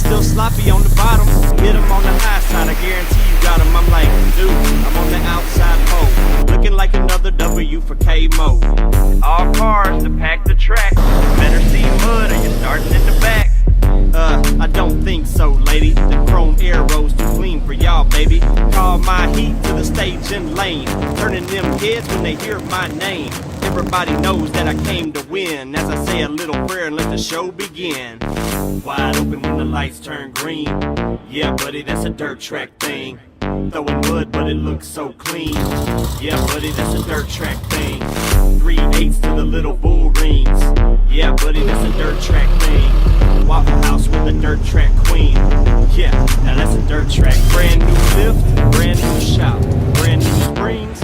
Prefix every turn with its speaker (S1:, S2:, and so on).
S1: still sloppy on the bottom. Hit him on the high side, I guarantee you got him. I'm like, dude, I'm on the outside pole, looking like another W for K-Mo. All cars to pack the track. Better see mud or you're starting in the back. I don't think so, lady. The chrome arrows too clean for y'all, baby. Call my heat to the stage and lane, turning them heads when they hear my name. Everybody knows that I came to win, as I say a little prayer and let the show begin. Wide open when the lights turn green. Yeah, buddy, that's a dirt track thing. Throwing mud, but it looks so clean. Yeah, buddy, that's a dirt track thing. 3/8 to the little bull rings. Yeah, buddy, that's a dirt track thing. Waffle House with a dirt track queen. Yeah, now that's a dirt track. Brand new lift, brand new shop, brand new springs.